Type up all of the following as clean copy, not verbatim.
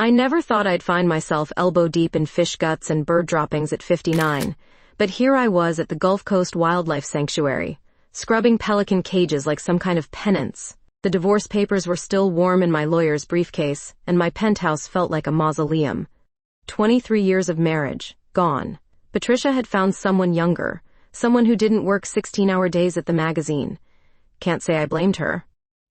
I never thought I'd find myself elbow-deep in fish guts and bird droppings at 59, but here I was at the Gulf Coast Wildlife Sanctuary, scrubbing pelican cages like some kind of penance. The divorce papers were still warm in my lawyer's briefcase, and my penthouse felt like a mausoleum. 23 years of marriage, gone. Patricia had found someone younger, someone who didn't work 16-hour days at the magazine. Can't say I blamed her.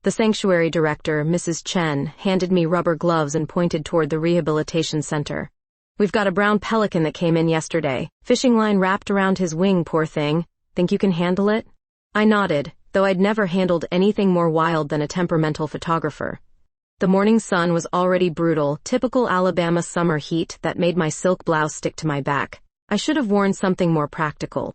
The sanctuary director, Mrs. Chen, handed me rubber gloves and pointed toward the rehabilitation center. We've got a brown pelican that came in yesterday. Fishing line wrapped around his wing, poor thing. Think you can handle it? I nodded, though I'd never handled anything more wild than a temperamental photographer. The morning sun was already brutal, typical Alabama summer heat that made my silk blouse stick to my back. I should have worn something more practical.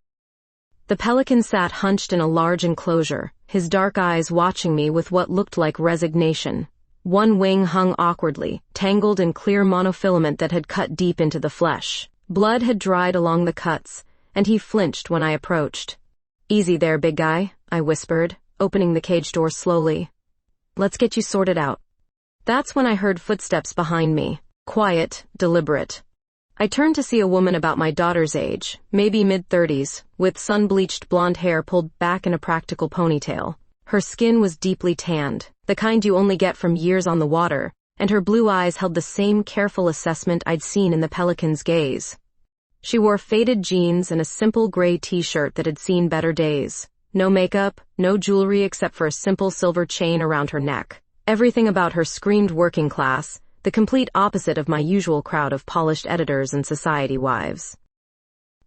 The pelican sat hunched in a large enclosure, his dark eyes watching me with what looked like resignation. One wing hung awkwardly, tangled in clear monofilament that had cut deep into the flesh. Blood had dried along the cuts, and he flinched when I approached. "Easy there, big guy," I whispered, opening the cage door slowly. "Let's get you sorted out." That's when I heard footsteps behind me, quiet, deliberate. I turned to see a woman about my daughter's age, maybe mid-30s, with sun-bleached blonde hair pulled back in a practical ponytail. Her skin was deeply tanned, the kind you only get from years on the water, and her blue eyes held the same careful assessment I'd seen in the pelican's gaze. She wore faded jeans and a simple gray t-shirt that had seen better days. No makeup, no jewelry except for a simple silver chain around her neck. Everything about her screamed working class, the complete opposite of my usual crowd of polished editors and society wives.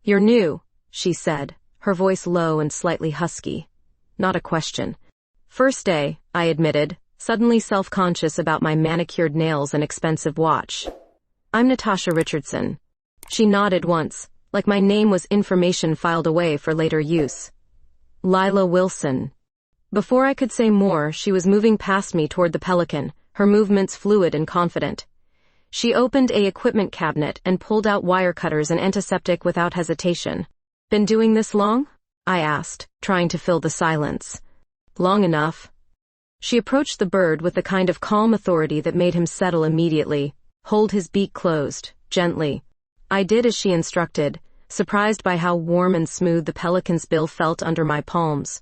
"You're new," she said, her voice low and slightly husky. Not a question. "First day," I admitted, suddenly self-conscious about my manicured nails and expensive watch. "I'm Natasha Richardson." She nodded once, like my name was information filed away for later use. "Lila Wilson." Before I could say more, she was moving past me toward the pelican, her movements fluid and confident. She opened a equipment cabinet and pulled out wire cutters and antiseptic without hesitation. "Been doing this long?" I asked, trying to fill the silence. "Long enough." She approached the bird with the kind of calm authority that made him settle immediately, hold his beak closed, gently. I did as she instructed, surprised by how warm and smooth the pelican's bill felt under my palms.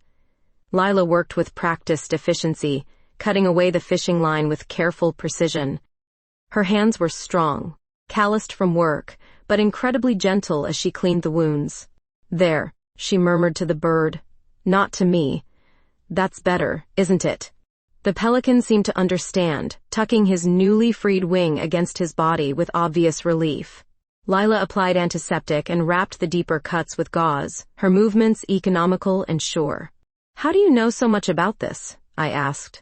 Lila worked with practiced efficiency, cutting away the fishing line with careful precision. Her hands were strong, calloused from work, but incredibly gentle as she cleaned the wounds. "There," she murmured to the bird. Not to me. "That's better, isn't it?" The pelican seemed to understand, tucking his newly freed wing against his body with obvious relief. Lila applied antiseptic and wrapped the deeper cuts with gauze, her movements economical and sure. "How do you know so much about this?" I asked.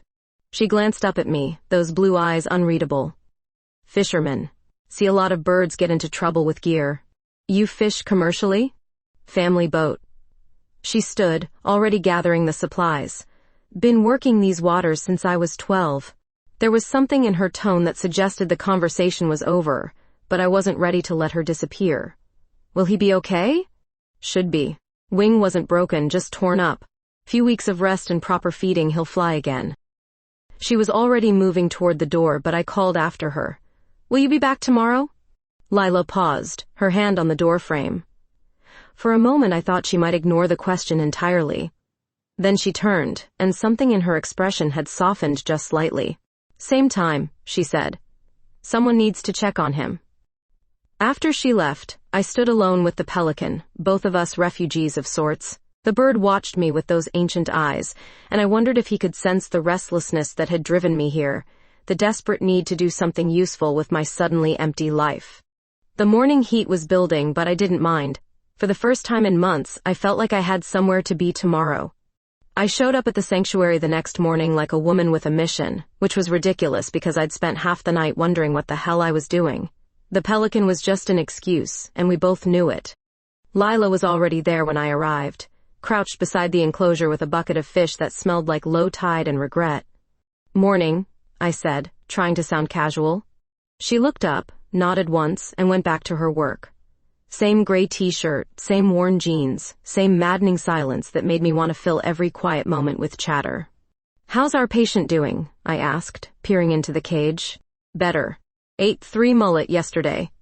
She glanced up at me, those blue eyes unreadable. "Fisherman. See a lot of birds get into trouble with gear." "You fish commercially?" "Family boat." She stood, already gathering the supplies. "Been working these waters since I was 12. There was something in her tone that suggested the conversation was over, but I wasn't ready to let her disappear. "Will he be okay?" "Should be. Wing wasn't broken, just torn up. Few weeks of rest and proper feeding, he'll fly again." She was already moving toward the door, but I called after her. "Will you be back tomorrow?" Lila paused, her hand on the door frame. For a moment I thought she might ignore the question entirely. Then she turned, and something in her expression had softened just slightly. "Same time," she said. "Someone needs to check on him." After she left, I stood alone with the pelican, both of us refugees of sorts. The bird watched me with those ancient eyes, and I wondered if he could sense the restlessness that had driven me here, the desperate need to do something useful with my suddenly empty life. The morning heat was building, but I didn't mind. For the first time in months, I felt like I had somewhere to be tomorrow. I showed up at the sanctuary the next morning like a woman with a mission, which was ridiculous because I'd spent half the night wondering what the hell I was doing. The pelican was just an excuse, and we both knew it. Lila was already there when I arrived, crouched beside the enclosure with a bucket of fish that smelled like low tide and regret. "Morning," I said, trying to sound casual. She looked up, nodded once, and went back to her work. Same gray t-shirt, same worn jeans, same maddening silence that made me want to fill every quiet moment with chatter. "How's our patient doing?" I asked, peering into the cage. "Better. Ate 3 mullet yesterday.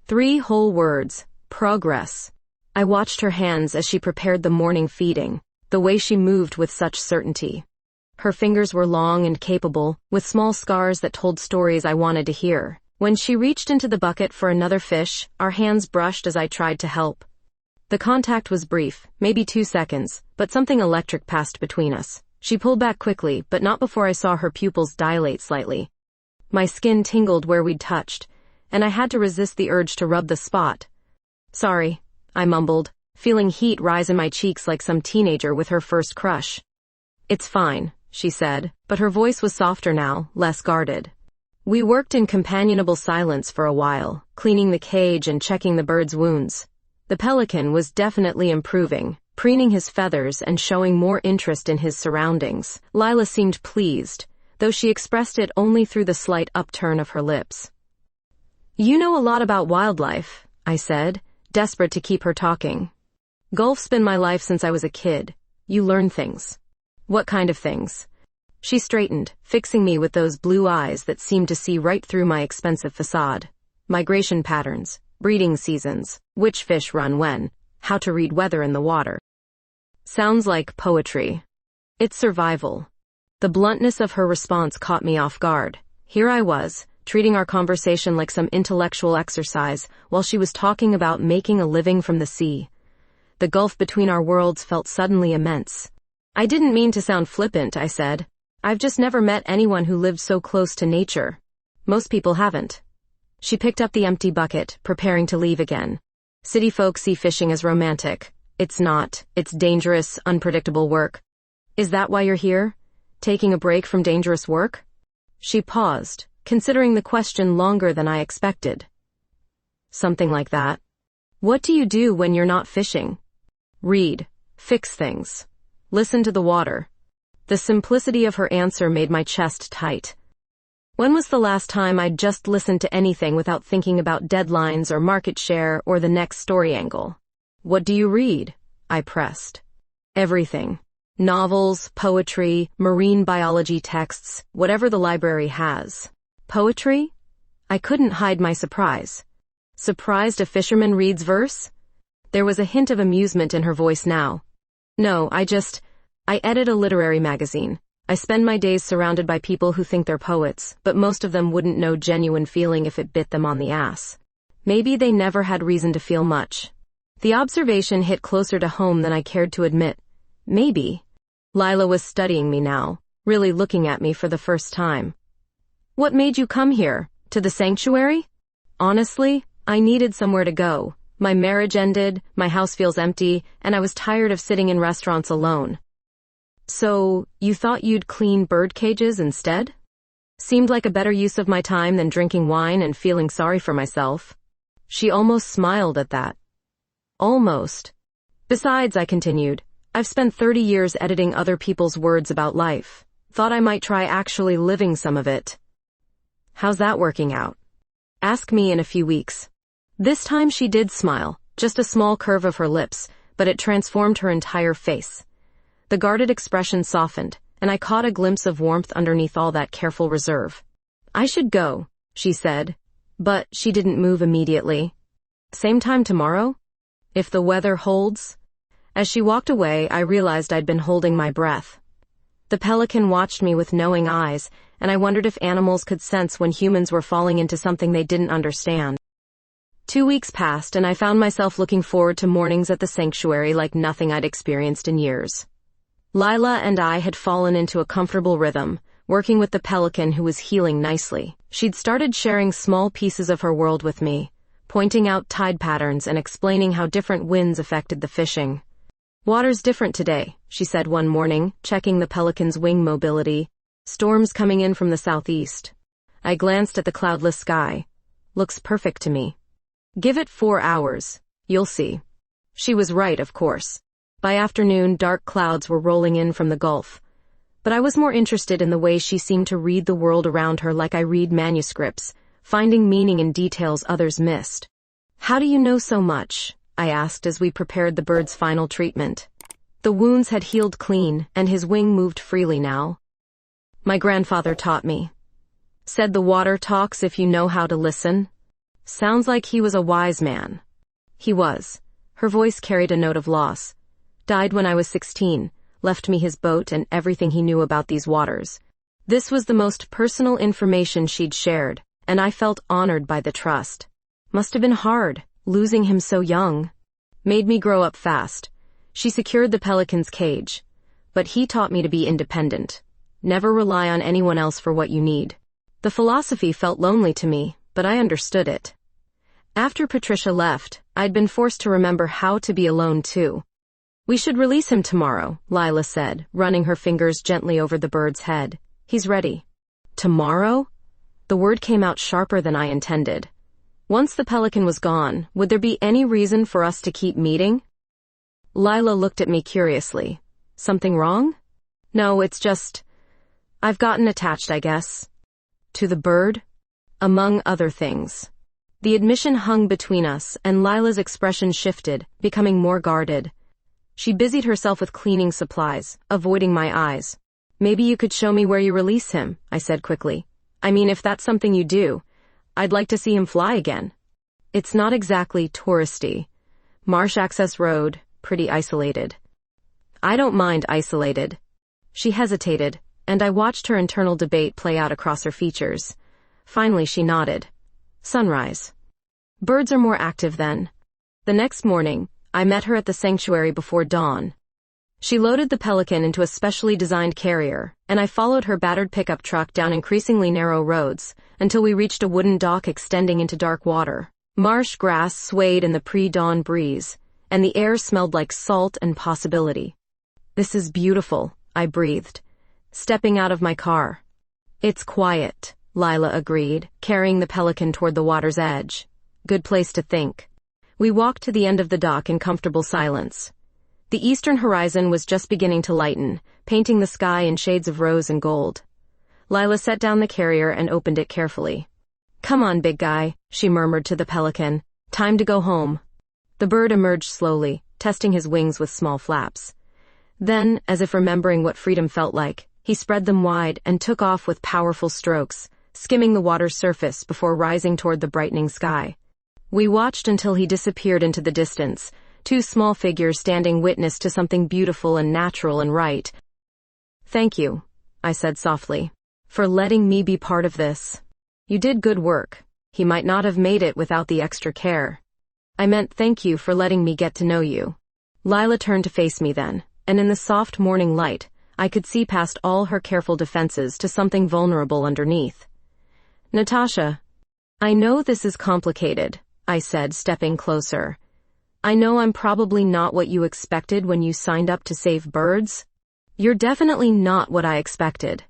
3 whole words. Progress. I watched her hands as she prepared the morning feeding, the way she moved with such certainty. Her fingers were long and capable, with small scars that told stories I wanted to hear. When she reached into the bucket for another fish, our hands brushed as I tried to help. The contact was brief, maybe 2 seconds, but something electric passed between us. She pulled back quickly, but not before I saw her pupils dilate slightly. My skin tingled where we'd touched, and I had to resist the urge to rub the spot. Sorry, I mumbled, feeling heat rise in my cheeks like some teenager with her first crush. It's fine, she said, but her voice was softer now, less guarded. We worked in companionable silence for a while, cleaning the cage and checking the bird's wounds. The pelican was definitely improving, preening his feathers and showing more interest in his surroundings. Lila seemed pleased, though she expressed it only through the slight upturn of her lips. You know a lot about wildlife, I said, desperate to keep her talking. Golf's been my life since I was a kid. You learn things. What kind of things? She straightened, fixing me with those blue eyes that seemed to see right through my expensive facade. Migration patterns, breeding seasons, which fish run when, how to read weather in the water. Sounds like poetry. It's survival. The bluntness of her response caught me off guard. Here I was, treating our conversation like some intellectual exercise, while she was talking about making a living from the sea. The gulf between our worlds felt suddenly immense. I didn't mean to sound flippant, I said. I've just never met anyone who lived so close to nature. Most people haven't. She picked up the empty bucket, preparing to leave again. City folk see fishing as romantic. It's not. It's dangerous, unpredictable work. Is that why you're here? Taking a break from dangerous work? She paused, considering the question longer than I expected. Something like that. What do you do when you're not fishing? Read. Fix things. Listen to the water. The simplicity of her answer made my chest tight. When was the last time I'd just listened to anything without thinking about deadlines or market share or the next story angle? What do you read? I pressed. Everything. Novels, poetry, marine biology texts, whatever the library has. Poetry? I couldn't hide my surprise. Surprised a fisherman reads verse? There was a hint of amusement in her voice now. No, I edit a literary magazine. I spend my days surrounded by people who think they're poets, but most of them wouldn't know genuine feeling if it bit them on the ass. Maybe they never had reason to feel much. The observation hit closer to home than I cared to admit. Maybe. Lila was studying me now, really looking at me for the first time. What made you come here? To the sanctuary? Honestly, I needed somewhere to go. My marriage ended, my house feels empty, and I was tired of sitting in restaurants alone. So, you thought you'd clean bird cages instead? Seemed like a better use of my time than drinking wine and feeling sorry for myself. She almost smiled at that. Almost. Besides, I continued, I've spent 30 years editing other people's words about life. Thought I might try actually living some of it. How's that working out? Ask me in a few weeks. This time she did smile, just a small curve of her lips, but it transformed her entire face. The guarded expression softened, and I caught a glimpse of warmth underneath all that careful reserve. I should go, she said, but she didn't move immediately. Same time tomorrow? If the weather holds? As she walked away, I realized I'd been holding my breath. The pelican watched me with knowing eyes, and I wondered if animals could sense when humans were falling into something they didn't understand. 2 weeks passed, and I found myself looking forward to mornings at the sanctuary like nothing I'd experienced in years. Lila and I had fallen into a comfortable rhythm, working with the pelican who was healing nicely. She'd started sharing small pieces of her world with me, pointing out tide patterns and explaining how different winds affected the fishing. Water's different today, she said one morning, checking the pelican's wing mobility. Storms coming in from the southeast. I glanced at the cloudless sky. Looks perfect to me. Give it 4 hours. You'll see. She was right, of course. By afternoon, dark clouds were rolling in from the Gulf. But I was more interested in the way she seemed to read the world around her like I read manuscripts, finding meaning in details others missed. How do you know so much? I asked as we prepared the bird's final treatment. The wounds had healed clean, and his wing moved freely now. My grandfather taught me. Said the water talks if you know how to listen. Sounds like he was a wise man. He was. Her voice carried a note of loss. Died when I was 16, left me his boat and everything he knew about these waters. This was the most personal information she'd shared, and I felt honored by the trust. Must have been hard, losing him so young. Made me grow up fast. She secured the pelican's cage. But he taught me to be independent. Never rely on anyone else for what you need. The philosophy felt lonely to me, but I understood it. After Patricia left, I'd been forced to remember how to be alone too. We should release him tomorrow, Lila said, running her fingers gently over the bird's head. He's ready. Tomorrow? The word came out sharper than I intended. Once the pelican was gone, would there be any reason for us to keep meeting? Lila looked at me curiously. Something wrong? No, it's just... I've gotten attached, I guess. To the bird? Among other things. The admission hung between us, and Lila's expression shifted, becoming more guarded. She busied herself with cleaning supplies, avoiding my eyes. Maybe you could show me where you release him, I said quickly. I mean, if that's something you do, I'd like to see him fly again. It's not exactly touristy. Marsh access road, pretty isolated. I don't mind isolated. She hesitated, and I watched her internal debate play out across her features. Finally she nodded. Sunrise. Birds are more active then. The next morning, I met her at the sanctuary before dawn. She loaded the pelican into a specially designed carrier, and I followed her battered pickup truck down increasingly narrow roads until we reached a wooden dock extending into dark water. Marsh grass swayed in the pre-dawn breeze, and the air smelled like salt and possibility. This is beautiful, I breathed, stepping out of my car. It's quiet, Lila agreed, carrying the pelican toward the water's edge. Good place to think. We walked to the end of the dock in comfortable silence. The eastern horizon was just beginning to lighten, painting the sky in shades of rose and gold. Lila set down the carrier and opened it carefully. Come on, big guy, she murmured to the pelican. Time to go home. The bird emerged slowly, testing his wings with small flaps. Then, as if remembering what freedom felt like, he spread them wide and took off with powerful strokes, skimming the water's surface before rising toward the brightening sky. We watched until he disappeared into the distance, two small figures standing witness to something beautiful and natural and right. Thank you, I said softly, for letting me be part of this. You did good work. He might not have made it without the extra care. I meant thank you for letting me get to know you. Lila turned to face me then, and in the soft morning light, I could see past all her careful defenses to something vulnerable underneath. Natasha, I know this is complicated, I said, stepping closer. I know I'm probably not what you expected when you signed up to save birds. You're definitely not what I expected.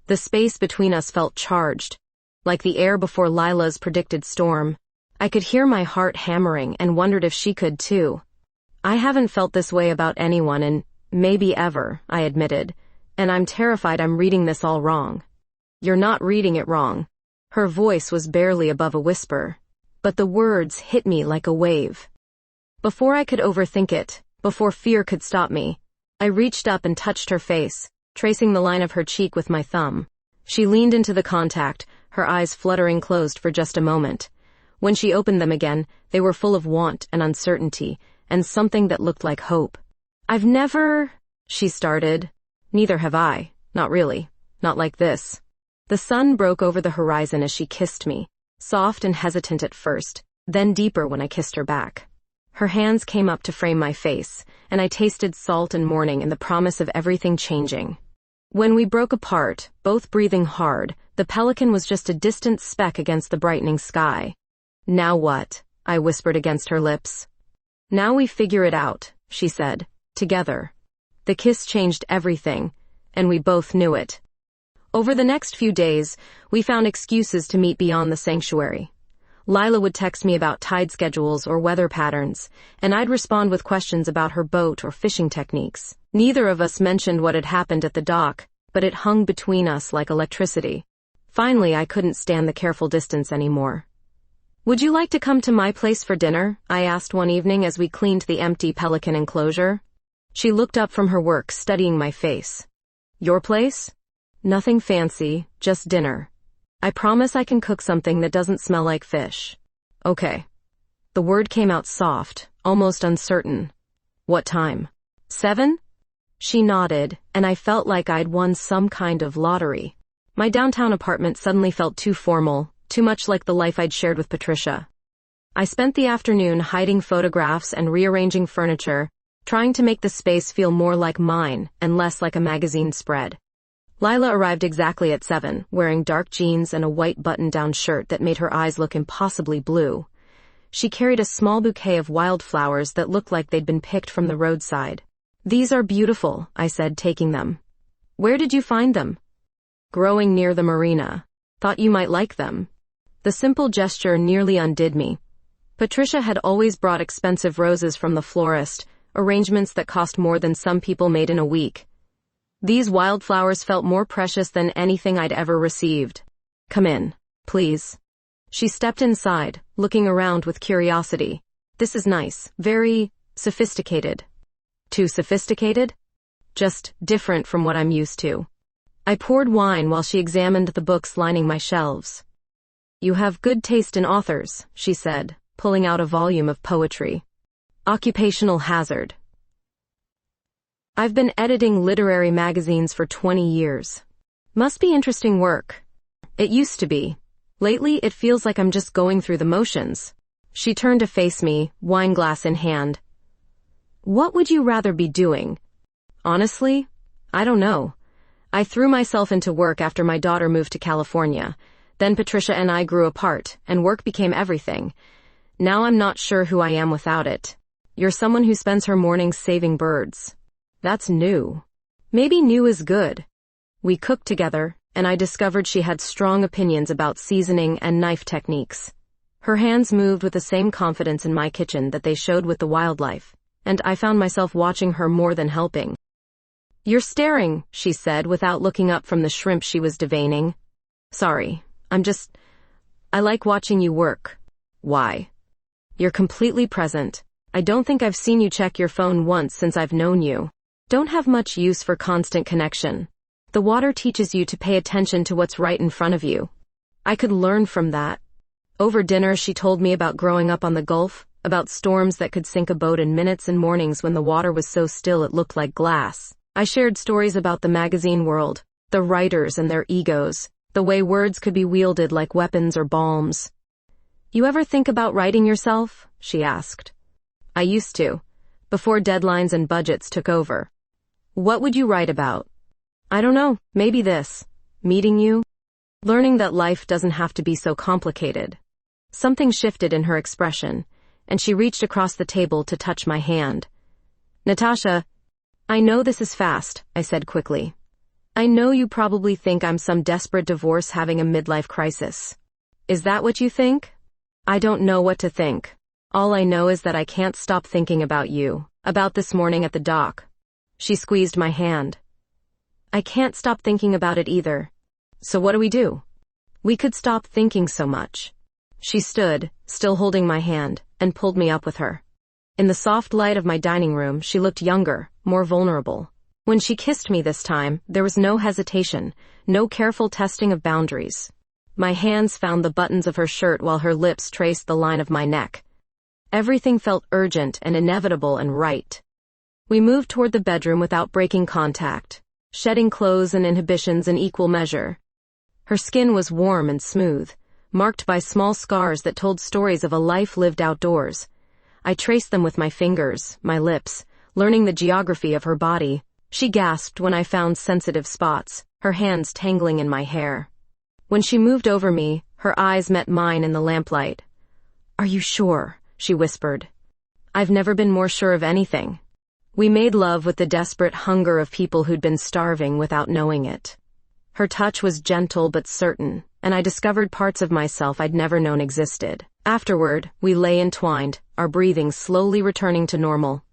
The space between us felt charged, like the air before Lila's predicted storm. I could hear my heart hammering and wondered if she could too. I haven't felt this way about anyone in maybe ever, I admitted, and I'm terrified I'm reading this all wrong. You're not reading it wrong. Her voice was barely above a whisper, but the words hit me like a wave. Before I could overthink it, before fear could stop me, I reached up and touched her face, tracing the line of her cheek with my thumb. She leaned into the contact, her eyes fluttering closed for just a moment. When she opened them again, they were full of want and uncertainty, and something that looked like hope. I've never... she started. Neither have I. Not really. Not like this. The sun broke over the horizon as she kissed me, soft and hesitant at first, then deeper when I kissed her back. Her hands came up to frame my face, and I tasted salt and morning and the promise of everything changing. When we broke apart, both breathing hard, the pelican was just a distant speck against the brightening sky. Now what? I whispered against her lips. Now we figure it out, she said, together. The kiss changed everything, and we both knew it. Over the next few days, we found excuses to meet beyond the sanctuary. Lila would text me about tide schedules or weather patterns, and I'd respond with questions about her boat or fishing techniques. Neither of us mentioned what had happened at the dock, but it hung between us like electricity. Finally, I couldn't stand the careful distance anymore. Would you like to come to my place for dinner? I asked one evening as we cleaned the empty pelican enclosure. She looked up from her work, studying my face. Your place? Nothing fancy, just dinner. I promise I can cook something that doesn't smell like fish. Okay. The word came out soft, almost uncertain. What time? 7? She nodded, and I felt like I'd won some kind of lottery. My downtown apartment suddenly felt too formal, too much like the life I'd shared with Patricia. I spent the afternoon hiding photographs and rearranging furniture, trying to make the space feel more like mine and less like a magazine spread. Lila arrived exactly at 7, wearing dark jeans and a white button-down shirt that made her eyes look impossibly blue. She carried a small bouquet of wildflowers that looked like they'd been picked from the roadside. "These are beautiful," I said, taking them. "Where did you find them?" "Growing near the marina. Thought you might like them." The simple gesture nearly undid me. Patricia had always brought expensive roses from the florist, arrangements that cost more than some people made in a week. These wildflowers felt more precious than anything I'd ever received. "Come in, please." She stepped inside, looking around with curiosity. "This is nice, very sophisticated." "Too sophisticated?" "Just different from what I'm used to." I poured wine while she examined the books lining my shelves. "You have good taste in authors," she said, pulling out a volume of poetry. "Occupational hazard." "I've been editing literary magazines for 20 years. Must be interesting work." "It used to be. Lately, it feels like I'm just going through the motions." She turned to face me, wineglass in hand. "What would you rather be doing?" "Honestly, I don't know. I threw myself into work after my daughter moved to California. Then Patricia and I grew apart, and work became everything. Now I'm not sure who I am without it." "You're someone who spends her mornings saving birds." "That's new." "Maybe new is good." We cooked together, and I discovered she had strong opinions about seasoning and knife techniques. Her hands moved with the same confidence in my kitchen that they showed with the wildlife, and I found myself watching her more than helping. "You're staring," she said without looking up from the shrimp she was deveining. "Sorry, I like watching you work." "Why?" "You're completely present. I don't think I've seen you check your phone once since I've known you. Don't have much use for constant connection. The water teaches you to pay attention to what's right in front of you." I could learn from that. Over dinner, she told me about growing up on the Gulf, about storms that could sink a boat in minutes and mornings when the water was so still it looked like glass. I shared stories about the magazine world, the writers and their egos, the way words could be wielded like weapons or balms. "You ever think about writing yourself?" she asked. "I used to, before deadlines and budgets took over." "What would you write about?" "I don't know, maybe this. Meeting you. Learning that life doesn't have to be so complicated." Something shifted in her expression, and she reached across the table to touch my hand. "Natasha, I know this is fast," I said quickly. "I know you probably think I'm some desperate divorce having a midlife crisis. Is that what you think?" "I don't know what to think. All I know is that I can't stop thinking about you, about this morning at the dock." She squeezed my hand. "I can't stop thinking about it either. So what do we do?" "We could stop thinking so much." She stood, still holding my hand, and pulled me up with her. In the soft light of my dining room, she looked younger, more vulnerable. When she kissed me this time, there was no hesitation, no careful testing of boundaries. My hands found the buttons of her shirt while her lips traced the line of my neck. Everything felt urgent and inevitable and right. We moved toward the bedroom without breaking contact, shedding clothes and inhibitions in equal measure. Her skin was warm and smooth, marked by small scars that told stories of a life lived outdoors. I traced them with my fingers, my lips, learning the geography of her body. She gasped when I found sensitive spots, her hands tangling in my hair. When she moved over me, her eyes met mine in the lamplight. "Are you sure?" she whispered. "I've never been more sure of anything." We made love with the desperate hunger of people who'd been starving without knowing it. Her touch was gentle but certain, and I discovered parts of myself I'd never known existed. Afterward, we lay entwined, our breathing slowly returning to normal.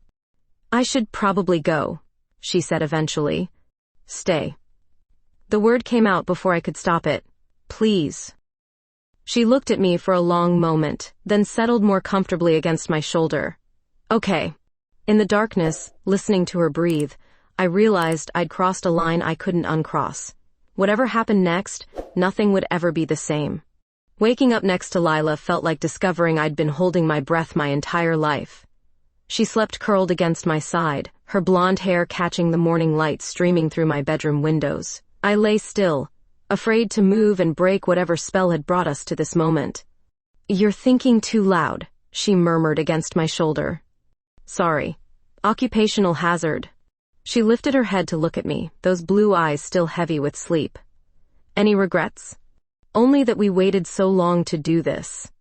"I should probably go," she said eventually. "Stay." The word came out before I could stop it. "Please." She looked at me for a long moment, then settled more comfortably against my shoulder. "Okay." In the darkness, listening to her breathe, I realized I'd crossed a line I couldn't uncross. Whatever happened next, nothing would ever be the same. Waking up next to Lila felt like discovering I'd been holding my breath my entire life. She slept curled against my side, her blonde hair catching the morning light streaming through my bedroom windows. I lay still, afraid to move and break whatever spell had brought us to this moment. "You're thinking too loud," she murmured against my shoulder. "Sorry. Occupational hazard." She lifted her head to look at me, those blue eyes still heavy with sleep. "Any regrets?" "Only that we waited so long to do this."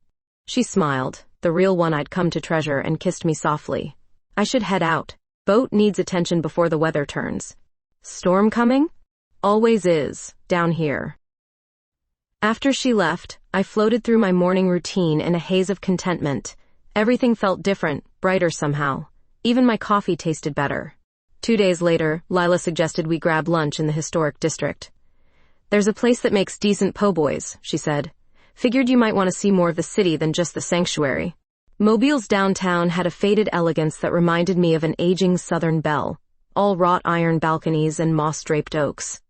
She smiled, the real one I'd come to treasure, and kissed me softly. "I should head out. Boat needs attention before the weather turns." "Storm coming?" "Always is, down here." After she left, I floated through my morning routine in a haze of contentment. Everything felt different, brighter somehow. Even my coffee tasted better. 2 days later, Lila suggested we grab lunch in the historic district. "There's a place that makes decent po' boys," she said. "Figured you might want to see more of the city than just the sanctuary." Mobile's downtown had a faded elegance that reminded me of an aging southern belle, all wrought iron balconies and moss-draped oaks.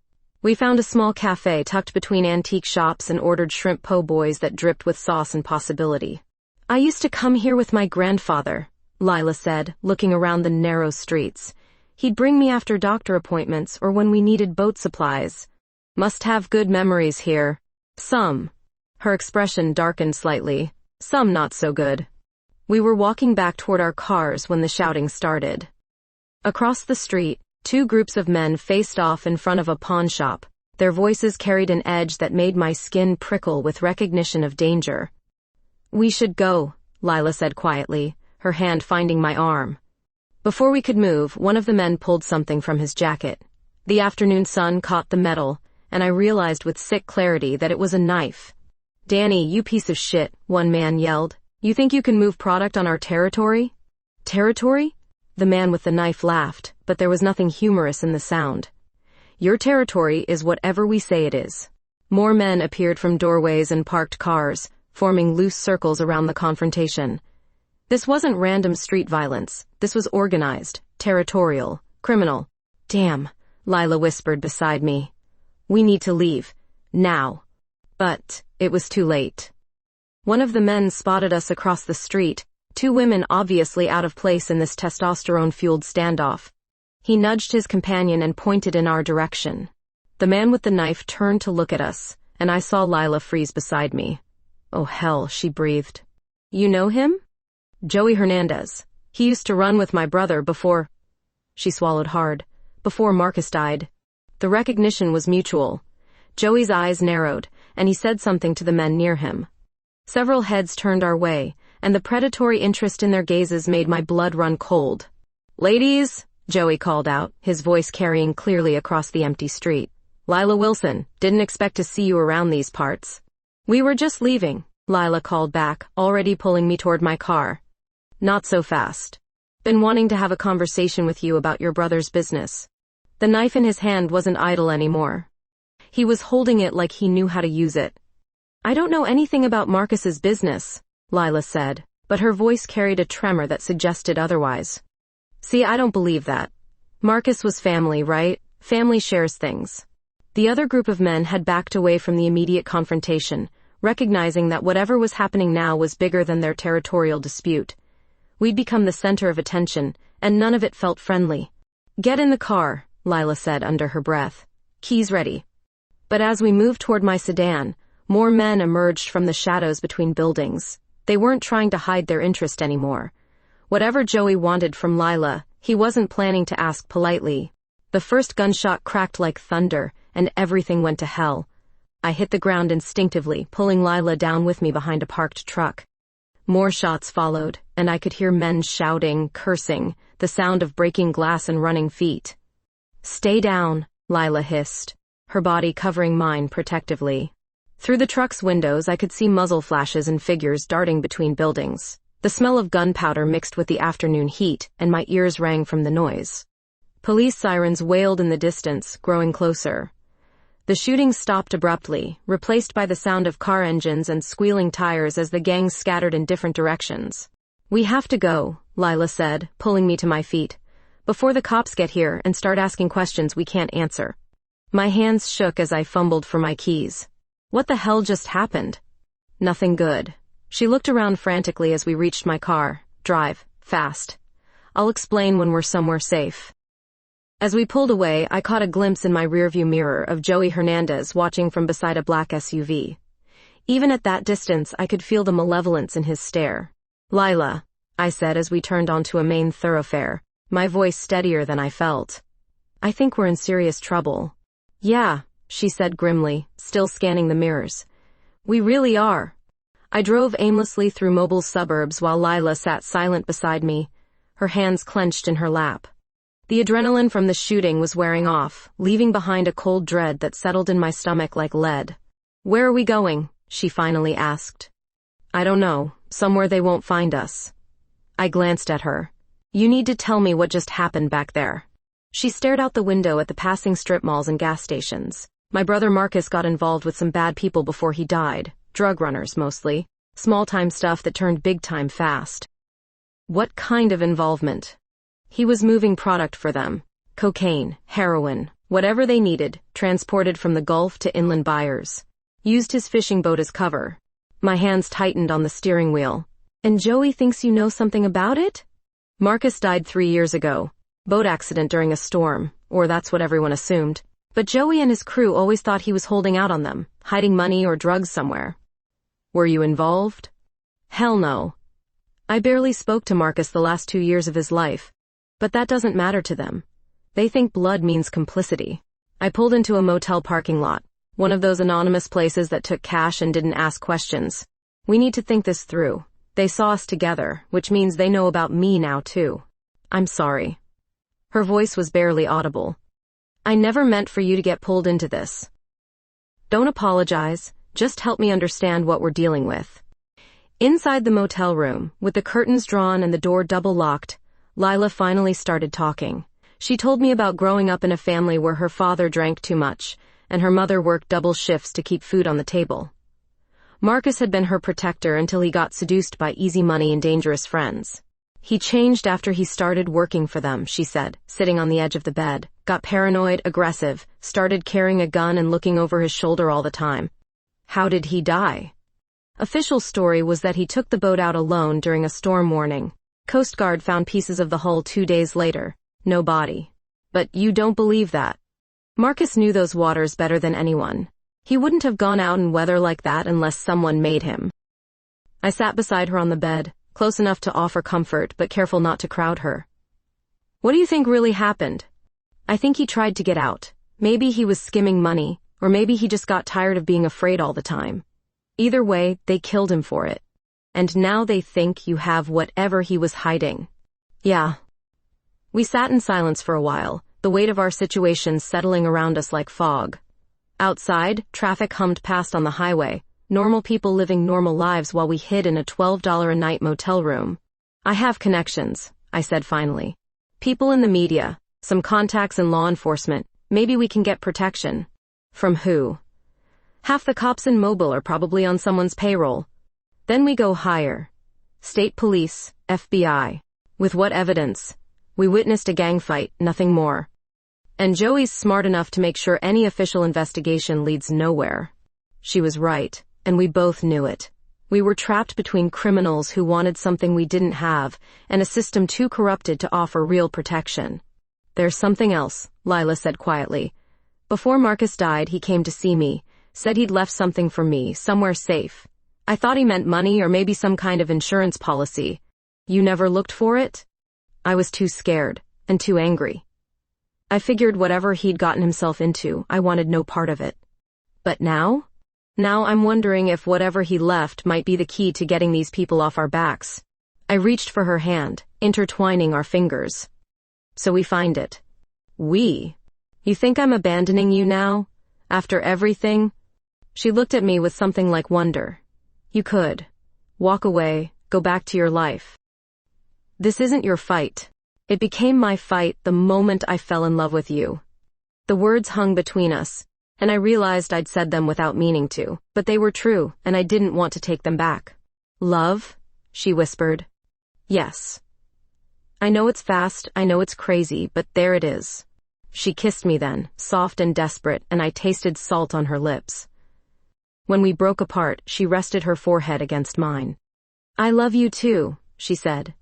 We found a small cafe tucked between antique shops and ordered shrimp po' boys that dripped with sauce and possibility. "I used to come here with my grandfather," Lila said, looking around the narrow streets. "He'd bring me after doctor appointments or when we needed boat supplies. Must have good memories here." "Some." Her expression darkened slightly. "Some not so good." We were walking back toward our cars when the shouting started. Across the street, 2 groups of men faced off in front of a pawn shop. Their voices carried an edge that made my skin prickle with recognition of danger. "We should go," Lila said quietly, her hand finding my arm. Before we could move, one of the men pulled something from his jacket. The afternoon sun caught the metal, and I realized with sick clarity that it was a knife. "Danny, you piece of shit," one man yelled. "You think you can move product on our territory?" "Territory?" The man with the knife laughed, but there was nothing humorous in the sound. "Your territory is whatever we say it is." More men appeared from doorways and parked cars, forming loose circles around the confrontation. This wasn't random street violence. This was organized, territorial, criminal. "Damn," Lila whispered beside me. "We need to leave. Now." But it was too late. One of the men spotted us across the street, 2 women obviously out of place in this testosterone-fueled standoff. He nudged his companion and pointed in our direction. The man with the knife turned to look at us, and I saw Lila freeze beside me. "Oh hell," she breathed. "You know him?" "Joey Hernandez. He used to run with my brother before—" She swallowed hard. "Before Marcus died." The recognition was mutual. Joey's eyes narrowed, and he said something to the men near him. Several heads turned our way, and the predatory interest in their gazes made my blood run cold. "Ladies," Joey called out, his voice carrying clearly across the empty street. "Lila Wilson, didn't expect to see you around these parts." "We were just leaving," Lila called back, already pulling me toward my car. "Not so fast. Been wanting to have a conversation with you about your brother's business." The knife in his hand wasn't idle anymore. He was holding it like he knew how to use it. "I don't know anything about Marcus's business," Lila said, but her voice carried a tremor that suggested otherwise. "See, I don't believe that. Marcus was family, right? Family shares things." The other group of men had backed away from the immediate confrontation, recognizing that whatever was happening now was bigger than their territorial dispute. We'd become the center of attention, and none of it felt friendly. "Get in the car," Lila said under her breath. "Keys ready." But as we moved toward my sedan, more men emerged from the shadows between buildings. They weren't trying to hide their interest anymore. Whatever Joey wanted from Lila, he wasn't planning to ask politely. The first gunshot cracked like thunder, and everything went to hell. I hit the ground instinctively, pulling Lila down with me behind a parked truck. More shots followed, and I could hear men shouting, cursing, the sound of breaking glass and running feet. "Stay down," Lila hissed, her body covering mine protectively. Through the truck's windows I could see muzzle flashes and figures darting between buildings. The smell of gunpowder mixed with the afternoon heat, and my ears rang from the noise. Police sirens wailed in the distance, growing closer. The shooting stopped abruptly, replaced by the sound of car engines and squealing tires as the gangs scattered in different directions. "We have to go," Lila said, pulling me to my feet, "before the cops get here and start asking questions we can't answer." My hands shook as I fumbled for my keys. What the hell just happened? Nothing good. She looked around frantically as we reached my car. Drive, fast. I'll explain when we're somewhere safe. As we pulled away, I caught a glimpse in my rearview mirror of Joey Hernandez watching from beside a black SUV. Even at that distance, I could feel the malevolence in his stare. Lila, I said as we turned onto a main thoroughfare, my voice steadier than I felt. I think we're in serious trouble. Yeah, she said grimly, still scanning the mirrors. We really are. I drove aimlessly through Mobile's suburbs while Lila sat silent beside me, her hands clenched in her lap. The adrenaline from the shooting was wearing off, leaving behind a cold dread that settled in my stomach like lead. Where are we going? She finally asked. I don't know, somewhere they won't find us. I glanced at her. You need to tell me what just happened back there. She stared out the window at the passing strip malls and gas stations. My brother Marcus got involved with some bad people before he died. Drug runners, mostly. Small-time stuff that turned big-time fast. What kind of involvement? He was moving product for them. Cocaine, heroin, whatever they needed, transported from the Gulf to inland buyers. Used his fishing boat as cover. My hands tightened on the steering wheel. And Joey thinks you know something about it? Marcus died 3 years ago. Boat accident during a storm, or that's what everyone assumed. But Joey and his crew always thought he was holding out on them, hiding money or drugs somewhere. Were you involved? Hell no. I barely spoke to Marcus the last 2 years of his life. But that doesn't matter to them. They think blood means complicity. I pulled into a motel parking lot, one of those anonymous places that took cash and didn't ask questions. We need to think this through. They saw us together, which means they know about me now too. I'm sorry. Her voice was barely audible. I never meant for you to get pulled into this. Don't apologize, just help me understand what we're dealing with. Inside the motel room, with the curtains drawn and the door double locked, Lila finally started talking. She told me about growing up in a family where her father drank too much, and her mother worked double shifts to keep food on the table. Marcus had been her protector until he got seduced by easy money and dangerous friends. He changed after he started working for them, she said, sitting on the edge of the bed. Got paranoid, aggressive, started carrying a gun and looking over his shoulder all the time. How did he die? Official story was that he took the boat out alone during a storm warning. Coast Guard found pieces of the hull 2 days later. No body. But you don't believe that. Marcus knew those waters better than anyone. He wouldn't have gone out in weather like that unless someone made him. I sat beside her on the bed, close enough to offer comfort but careful not to crowd her. What do you think really happened? I think he tried to get out. Maybe he was skimming money, or maybe he just got tired of being afraid all the time. Either way, they killed him for it. And now they think you have whatever he was hiding. Yeah. We sat in silence for a while, the weight of our situation settling around us like fog. Outside, traffic hummed past on the highway, normal people living normal lives while we hid in a $12 a night motel room. I have connections, I said finally. People in the media, some contacts in law enforcement, maybe we can get protection. From who? Half the cops in Mobile are probably on someone's payroll. Then we go higher. State police, FBI. With what evidence? We witnessed a gang fight, nothing more. And Joey's smart enough to make sure any official investigation leads nowhere. She was right, and we both knew it. We were trapped between criminals who wanted something we didn't have, and a system too corrupted to offer real protection. There's something else, Lila said quietly. Before Marcus died, he came to see me, said he'd left something for me, somewhere safe. I thought he meant money or maybe some kind of insurance policy. You never looked for it? I was too scared, and too angry. I figured whatever he'd gotten himself into, I wanted no part of it. But now? Now I'm wondering if whatever he left might be the key to getting these people off our backs. I reached for her hand, intertwining our fingers. So we find it. We? You think I'm abandoning you now? After everything? She looked at me with something like wonder. You could. Walk away, go back to your life. This isn't your fight. It became my fight the moment I fell in love with you. The words hung between us, and I realized I'd said them without meaning to, but they were true, and I didn't want to take them back. Love? She whispered. Yes. I know it's fast, I know it's crazy, but there it is. She kissed me then, soft and desperate, and I tasted salt on her lips. When we broke apart, she rested her forehead against mine. I love you too, she said.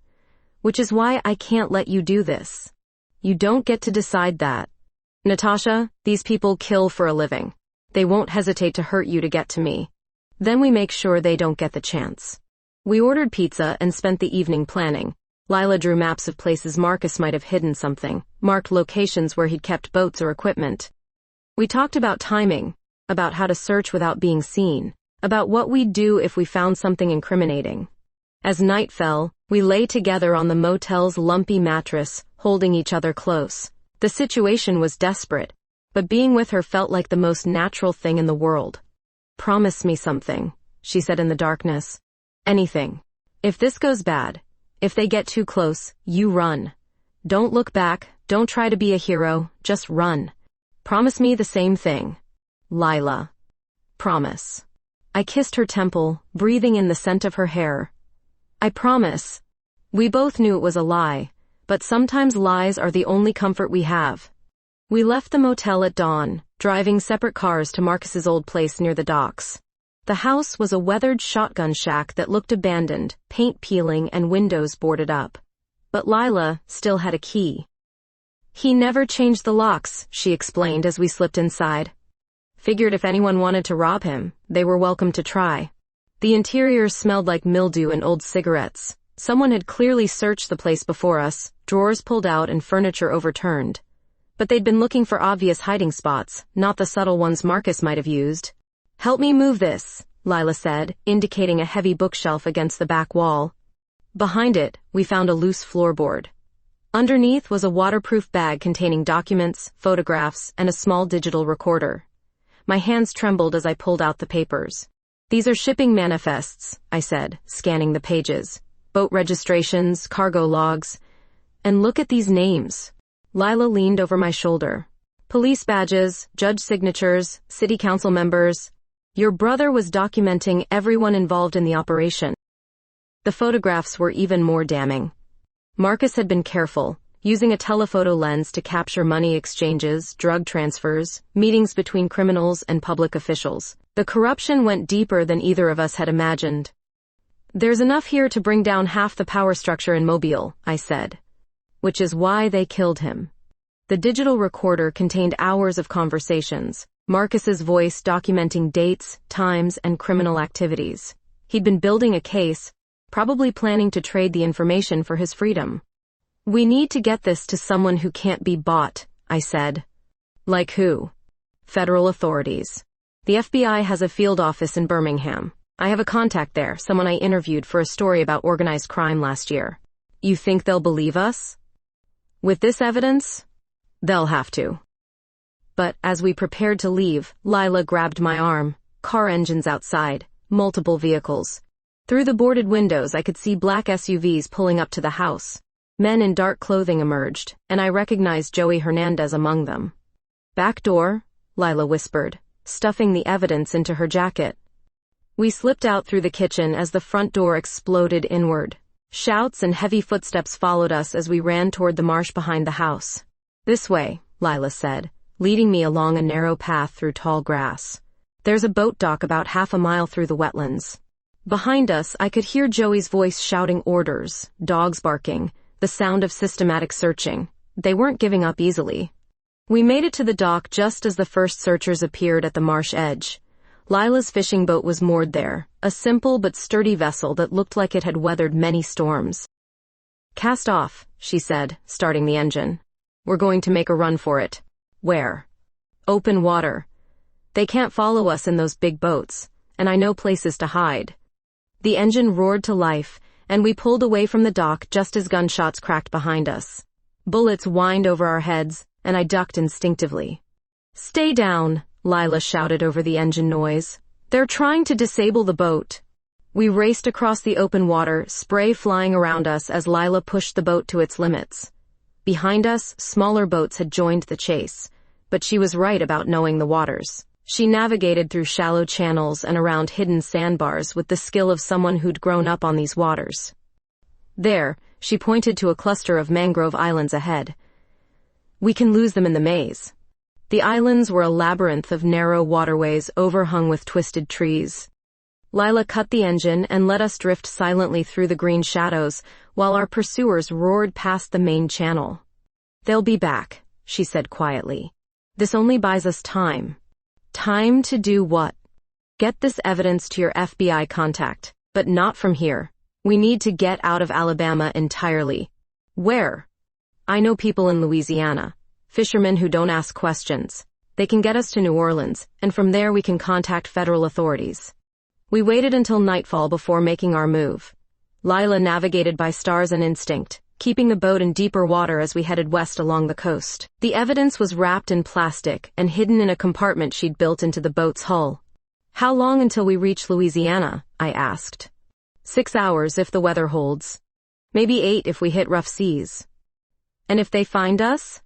Which is why I can't let you do this. You don't get to decide that. Natasha, these people kill for a living. They won't hesitate to hurt you to get to me. Then we make sure they don't get the chance. We ordered pizza and spent the evening planning. Lila drew maps of places Marcus might have hidden something, marked locations where he'd kept boats or equipment. We talked about timing, about how to search without being seen, about what we'd do if we found something incriminating. As night fell, we lay together on the motel's lumpy mattress, holding each other close. The situation was desperate, but being with her felt like the most natural thing in the world. Promise me something, she said in the darkness. Anything. If this goes bad, if they get too close, you run. Don't look back, don't try to be a hero, just run. Promise me the same thing. Lila. Promise. I kissed her temple, breathing in the scent of her hair. I promise. We both knew it was a lie, but sometimes lies are the only comfort we have. We left the motel at dawn, driving separate cars to Marcus's old place near the docks. The house was a weathered shotgun shack that looked abandoned, paint peeling and windows boarded up. But Lila still had a key. He never changed the locks, she explained as we slipped inside. Figured if anyone wanted to rob him, they were welcome to try. The interior smelled like mildew and old cigarettes. Someone had clearly searched the place before us, drawers pulled out and furniture overturned. But they'd been looking for obvious hiding spots, not the subtle ones Marcus might have used. Help me move this, Lila said, indicating a heavy bookshelf against the back wall. Behind it, we found a loose floorboard. Underneath was a waterproof bag containing documents, photographs, and a small digital recorder. My hands trembled as I pulled out the papers. These are shipping manifests, I said, scanning the pages. Boat registrations, cargo logs. And look at these names. Lila leaned over my shoulder. Police badges, judge signatures, city council members. Your brother was documenting everyone involved in the operation. The photographs were even more damning. Marcus had been careful, using a telephoto lens to capture money exchanges, drug transfers, meetings between criminals and public officials. The corruption went deeper than either of us had imagined. There's enough here to bring down half the power structure in Mobile, I said. Which is why they killed him. The digital recorder contained hours of conversations. Marcus's voice documenting dates, times, and criminal activities. He'd been building a case, probably planning to trade the information for his freedom. We need to get this to someone who can't be bought, I said. Like who? Federal authorities. The FBI has a field office in Birmingham. I have a contact there, someone I interviewed for a story about organized crime last year. You think they'll believe us? With this evidence? They'll have to. But as we prepared to leave, Lila grabbed my arm. Car engines outside, multiple vehicles. Through the boarded windows I could see black SUVs pulling up to the house. Men in dark clothing emerged, and I recognized Joey Hernandez among them. Back door, Lila whispered, stuffing the evidence into her jacket. We slipped out through the kitchen as the front door exploded inward. Shouts and heavy footsteps followed us as we ran toward the marsh behind the house. This way, Lila said, leading me along a narrow path through tall grass. There's a boat dock about half a mile through the wetlands. Behind us, I could hear Joey's voice shouting orders, dogs barking, the sound of systematic searching. They weren't giving up easily. We made it to the dock just as the first searchers appeared at the marsh edge. Lila's fishing boat was moored there, a simple but sturdy vessel that looked like it had weathered many storms. Cast off, she said, starting the engine. We're going to make a run for it. Where? Open water. They can't follow us in those big boats, and I know places to hide. The engine roared to life, and we pulled away from the dock just as gunshots cracked behind us. Bullets whined over our heads, and I ducked instinctively. Stay down, Lila shouted over the engine noise. They're trying to disable the boat. We raced across the open water, spray flying around us as Lila pushed the boat to its limits. Behind us, smaller boats had joined the chase, but she was right about knowing the waters. She navigated through shallow channels and around hidden sandbars with the skill of someone who'd grown up on these waters. There, she pointed to a cluster of mangrove islands ahead. We can lose them in the maze. The islands were a labyrinth of narrow waterways overhung with twisted trees. Lila cut the engine and let us drift silently through the green shadows while our pursuers roared past the main channel. "They'll be back," she said quietly. "This only buys us time." "Time to do what?" "Get this evidence to your FBI contact, but not from here. We need to get out of Alabama entirely." "Where?" "I know people in Louisiana. Fishermen who don't ask questions. They can get us to New Orleans, and from there we can contact federal authorities." We waited until nightfall before making our move. Lila navigated by stars and instinct, keeping the boat in deeper water as we headed west along the coast. The evidence was wrapped in plastic and hidden in a compartment she'd built into the boat's hull. "How long until we reach Louisiana?" I asked. 6 hours if the weather holds. Maybe 8 if we hit rough seas. "And if they find us?"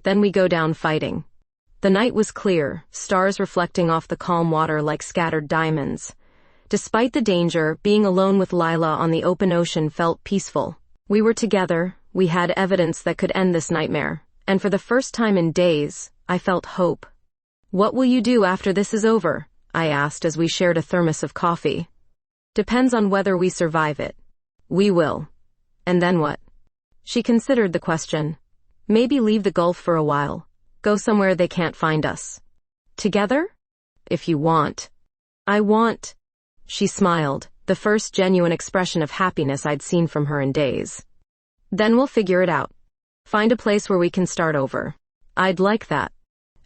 "Then we go down fighting." The night was clear, stars reflecting off the calm water like scattered diamonds. Despite the danger, being alone with Lila on the open ocean felt peaceful. We were together, we had evidence that could end this nightmare, and for the first time in days, I felt hope. "What will you do after this is over?" I asked as we shared a thermos of coffee. "Depends on whether we survive it." "We will." "And then what?" She considered the question. "Maybe leave the Gulf for a while. Go somewhere they can't find us." "Together?" "If you want." "I want." She smiled, the first genuine expression of happiness I'd seen from her in days. "Then we'll figure it out. Find a place where we can start over." "I'd like that."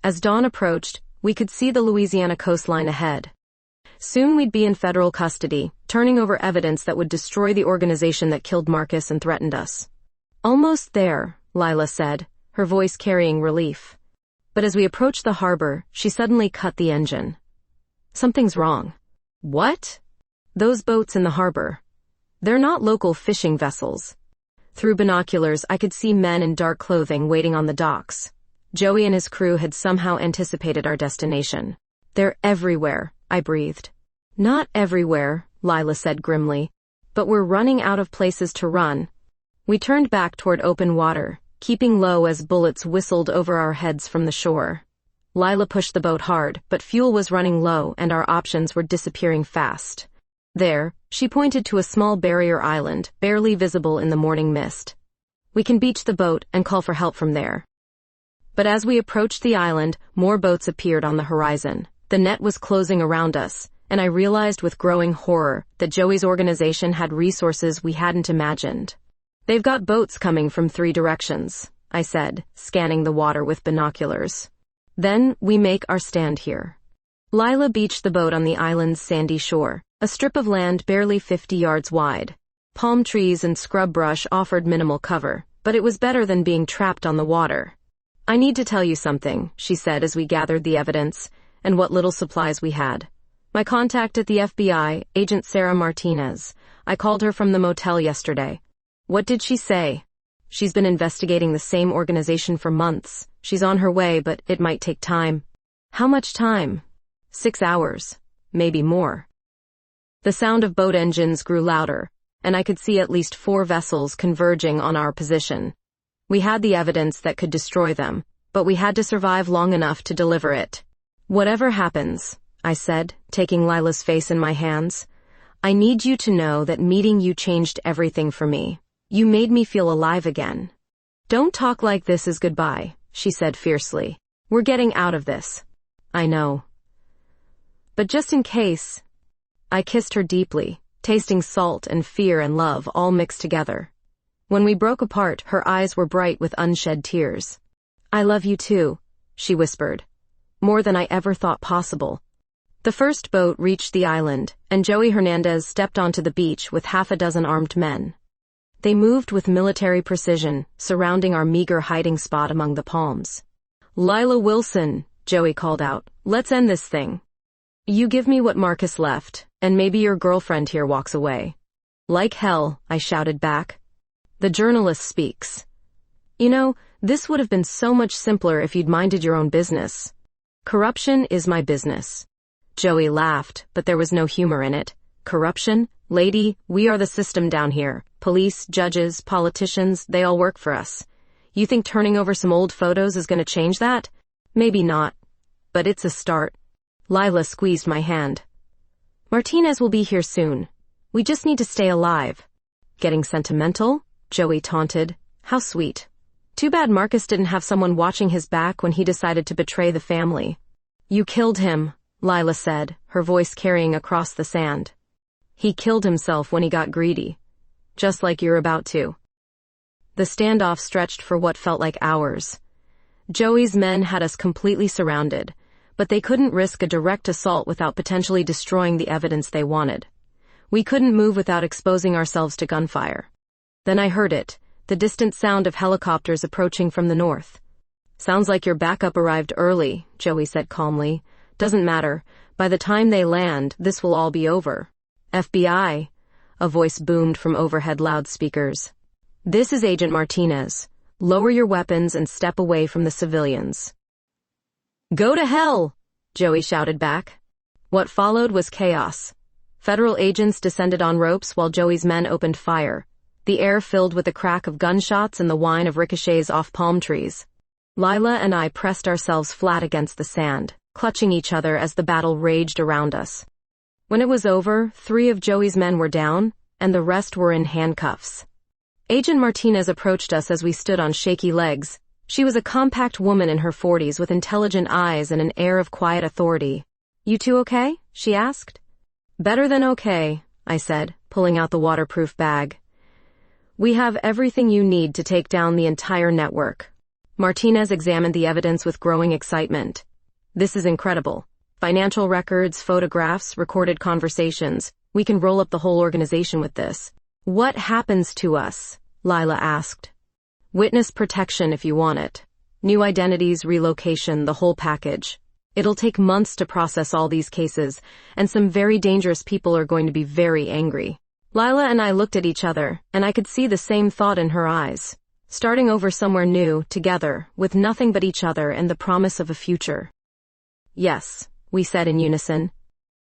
As dawn approached, we could see the Louisiana coastline ahead. Soon we'd be in federal custody, turning over evidence that would destroy the organization that killed Marcus and threatened us. "Almost there," Lila said, her voice carrying relief. But as we approached the harbor, she suddenly cut the engine. "Something's wrong." "What?" "Those boats in the harbor. They're not local fishing vessels." Through binoculars, I could see men in dark clothing waiting on the docks. Joey and his crew had somehow anticipated our destination. "They're everywhere," I breathed. "Not everywhere," Lila said grimly. "But we're running out of places to run." We turned back toward open water, keeping low as bullets whistled over our heads from the shore. Lila pushed the boat hard, but fuel was running low and our options were disappearing fast. "There," she pointed to a small barrier island, barely visible in the morning mist. "We can beach the boat and call for help from there." But as we approached the island, more boats appeared on the horizon. The net was closing around us, and I realized with growing horror that Joey's organization had resources we hadn't imagined. "They've got boats coming from 3 directions," I said, scanning the water with binoculars. "Then we make our stand here." Lila beached the boat on the island's sandy shore, a strip of land barely 50 yards wide. Palm trees and scrub brush offered minimal cover, but it was better than being trapped on the water. "I need to tell you something," she said as we gathered the evidence and what little supplies we had. "My contact at the FBI, Agent Sarah Martinez. I called her from the motel yesterday." "What did she say?" "She's been investigating the same organization for months. She's on her way, but it might take time." "How much time?" 6 hours. Maybe more." The sound of boat engines grew louder, and I could see at least 4 vessels converging on our position. We had the evidence that could destroy them, but we had to survive long enough to deliver it. "Whatever happens," I said, taking Lila's face in my hands, "I need you to know that meeting you changed everything for me. You made me feel alive again." "Don't talk like this is goodbye," she said fiercely. "We're getting out of this." "I know. But just in case." I kissed her deeply, tasting salt and fear and love all mixed together. When we broke apart, her eyes were bright with unshed tears. "I love you too," she whispered. "More than I ever thought possible." The first boat reached the island, and Joey Hernandez stepped onto the beach with 6 armed men. They moved with military precision, surrounding our meager hiding spot among the palms. "Lila Wilson," Joey called out, "let's end this thing. You give me what Marcus left, and maybe your girlfriend here walks away." "Like hell," I shouted back. "The journalist speaks. You know, this would have been so much simpler if you'd minded your own business." "Corruption is my business." Joey laughed, but there was no humor in it. "Corruption? Lady, we are the system down here. Police, judges, politicians, they all work for us. You think turning over some old photos is gonna change that? Maybe not. But it's a start. Lila squeezed my hand. Martinez will be here soon. We just need to stay alive. Getting sentimental? Joey taunted. How sweet. Too bad Marcus didn't have someone watching his back when he decided to betray the family. You killed him, Lila said, her voice carrying across the sand. He killed himself when he got greedy. Just like you're about to. The standoff stretched for what felt like hours. Joey's men had us completely surrounded, but they couldn't risk a direct assault without potentially destroying the evidence they wanted. We couldn't move without exposing ourselves to gunfire. Then I heard it, the distant sound of helicopters approaching from the north. Sounds like your backup arrived early, Joey said calmly. Doesn't matter. By the time they land, this will all be over. FBI, a voice boomed from overhead loudspeakers. This is Agent Martinez. Lower your weapons and step away from the civilians. Go to hell, Joey shouted back. What followed was chaos. Federal agents descended on ropes while Joey's men opened fire, the air filled with the crack of gunshots and the whine of ricochets off palm trees. Lila and I pressed ourselves flat against the sand, clutching each other as the battle raged around us. When it was over, 3 of Joey's men were down, and the rest were in handcuffs. Agent Martinez approached us as we stood on shaky legs. She was a compact woman in her 40s with intelligent eyes and an air of quiet authority. You two okay? She asked. Better than okay, I said, pulling out the waterproof bag. We have everything you need to take down the entire network. Martinez examined the evidence with growing excitement. This is incredible. Financial records, photographs, recorded conversations. We can roll up the whole organization with this. What happens to us? Lila asked. Witness protection if you want it. New identities, relocation, the whole package. It'll take months to process all these cases, and some very dangerous people are going to be very angry. Lila and I looked at each other, and I could see the same thought in her eyes. Starting over somewhere new, together, with nothing but each other and the promise of a future. Yes, we said in unison.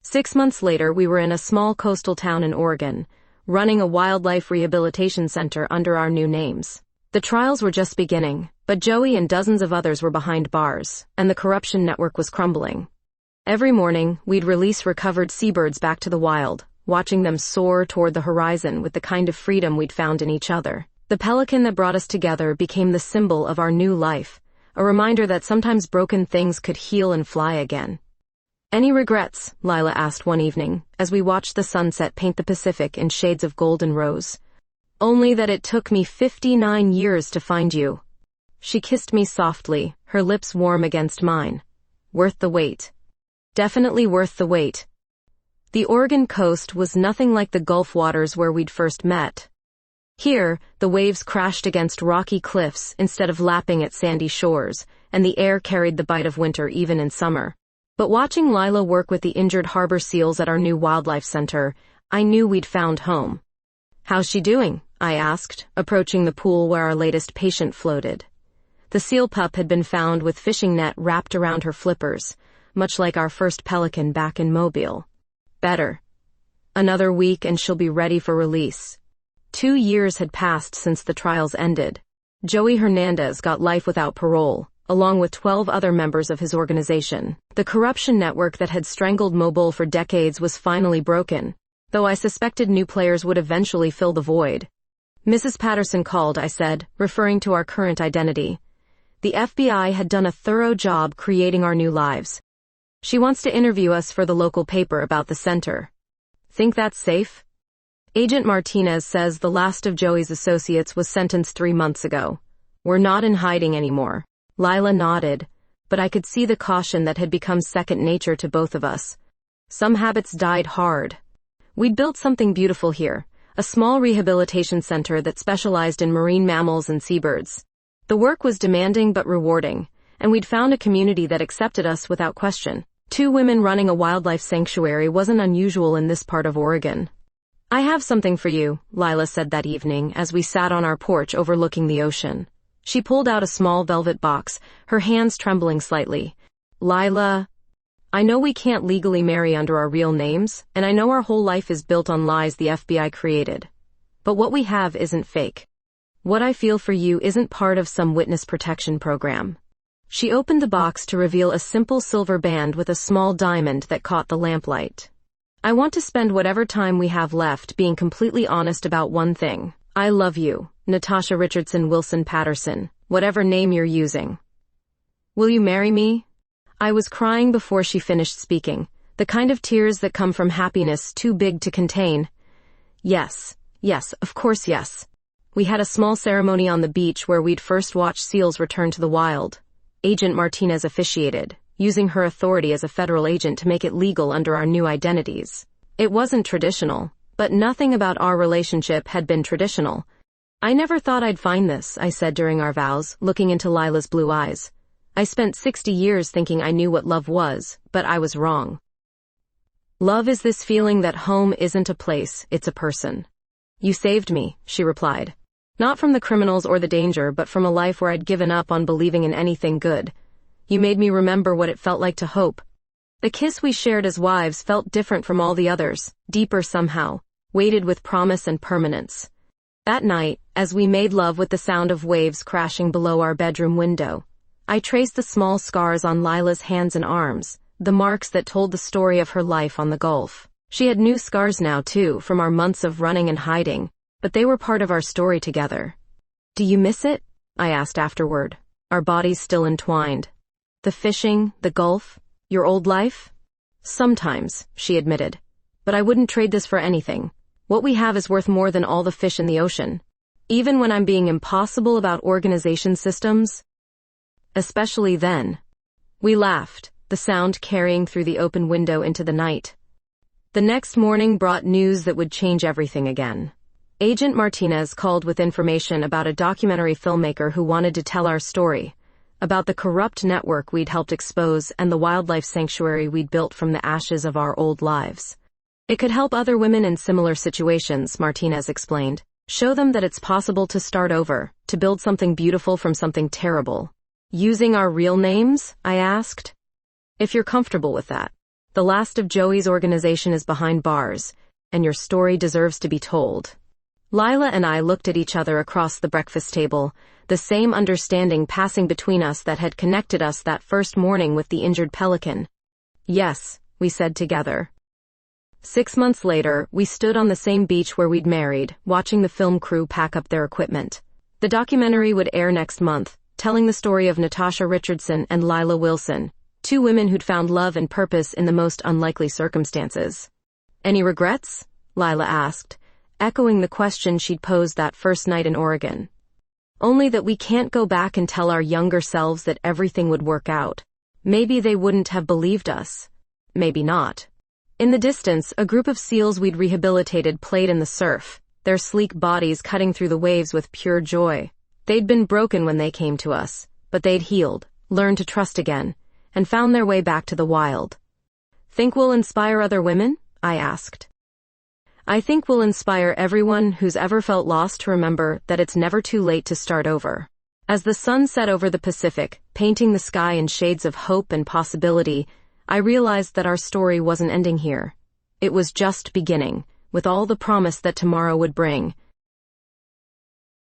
6 months later, we were in a small coastal town in Oregon, running a wildlife rehabilitation center under our new names. The trials were just beginning, but Joey and dozens of others were behind bars, and the corruption network was crumbling. Every morning, we'd release recovered seabirds back to the wild, watching them soar toward the horizon with the kind of freedom we'd found in each other. The pelican that brought us together became the symbol of our new life, a reminder that sometimes broken things could heal and fly again. Any regrets? Lila asked one evening, as we watched the sunset paint the Pacific in shades of gold and rose. Only that it took me 59 years to find you. She kissed me softly, her lips warm against mine. Worth the wait. Definitely worth the wait. The Oregon coast was nothing like the Gulf waters where we'd first met. Here, the waves crashed against rocky cliffs instead of lapping at sandy shores, and the air carried the bite of winter even in summer. But watching Lila work with the injured harbor seals at our new wildlife center, I knew we'd found home. How's she doing? I asked, approaching the pool where our latest patient floated. The seal pup had been found with fishing net wrapped around her flippers, much like our first pelican back in Mobile. Better. Another week and she'll be ready for release. 2 years had passed since the trials ended. Joey Hernandez got life without parole, along with 12 other members of his organization. The corruption network that had strangled Mobile for decades was finally broken, though I suspected new players would eventually fill the void. Mrs. Patterson called, I said, referring to our current identity. The FBI had done a thorough job creating our new lives. She wants to interview us for the local paper about the center. Think that's safe? Agent Martinez says the last of Joey's associates was sentenced 3 months ago. We're not in hiding anymore. Lila nodded, but I could see the caution that had become second nature to both of us. Some habits died hard. We'd built something beautiful here, a small rehabilitation center that specialized in marine mammals and seabirds. The work was demanding but rewarding, and we'd found a community that accepted us without question. 2 women running a wildlife sanctuary wasn't unusual in this part of Oregon. I have something for you, Lila said that evening as we sat on our porch overlooking the ocean. She pulled out a small velvet box, her hands trembling slightly. Lila, I know we can't legally marry under our real names, and I know our whole life is built on lies the FBI created. But what we have isn't fake. What I feel for you isn't part of some witness protection program. She opened the box to reveal a simple silver band with a small diamond that caught the lamplight. I want to spend whatever time we have left being completely honest about one thing. I love you, Natasha Richardson Wilson Patterson, whatever name you're using. Will you marry me? I was crying before she finished speaking, the kind of tears that come from happiness too big to contain. Yes, of course yes. We had a small ceremony on the beach where we'd first watched seals return to the wild. Agent Martinez officiated, using her authority as a federal agent to make it legal under our new identities. It wasn't traditional, but nothing about our relationship had been traditional. I never thought I'd find this, I said during our vows, looking into Lila's blue eyes. I spent 60 years thinking I knew what love was, but I was wrong. Love is this feeling that home isn't a place, it's a person. You saved me, she replied. Not from the criminals or the danger, but from a life where I'd given up on believing in anything good. You made me remember what it felt like to hope. The kiss we shared as wives felt different from all the others, deeper somehow, weighted with promise and permanence. That night, as we made love with the sound of waves crashing below our bedroom window, I traced the small scars on Lila's hands and arms, the marks that told the story of her life on the Gulf. She had new scars now, too, from our months of running and hiding, but they were part of our story together. Do you miss it? I asked afterward, our bodies still entwined. The fishing, the Gulf, your old life? Sometimes, she admitted. But I wouldn't trade this for anything. What we have is worth more than all the fish in the ocean. Even when I'm being impossible about organization systems. Especially then. We laughed, the sound carrying through the open window into the night. The next morning brought news that would change everything again. Agent Martinez called with information about a documentary filmmaker who wanted to tell our story, about the corrupt network we'd helped expose and the wildlife sanctuary we'd built from the ashes of our old lives. It could help other women in similar situations, Martinez explained. Show them that it's possible to start over, to build something beautiful from something terrible. Using our real names? I asked. If you're comfortable with that. The last of Joey's organization is behind bars, and your story deserves to be told. Lila and I looked at each other across the breakfast table, the same understanding passing between us that had connected us that first morning with the injured pelican. Yes, we said together. 6 months later, we stood on the same beach where we'd married, watching the film crew pack up their equipment. The documentary would air next month, telling the story of Natasha Richardson and Lila Wilson, 2 women who'd found love and purpose in the most unlikely circumstances. Any regrets? Lila asked, echoing the question she'd posed that first night in Oregon. Only that we can't go back and tell our younger selves that everything would work out. Maybe they wouldn't have believed us. Maybe not. In the distance, a group of seals we'd rehabilitated played in the surf, their sleek bodies cutting through the waves with pure joy. They'd been broken when they came to us, but they'd healed, learned to trust again, and found their way back to the wild. Think we'll inspire other women? I asked. I think we'll inspire everyone who's ever felt lost to remember that it's never too late to start over. As the sun set over the Pacific, painting the sky in shades of hope and possibility, I realized that our story wasn't ending here. It was just beginning, with all the promise that tomorrow would bring.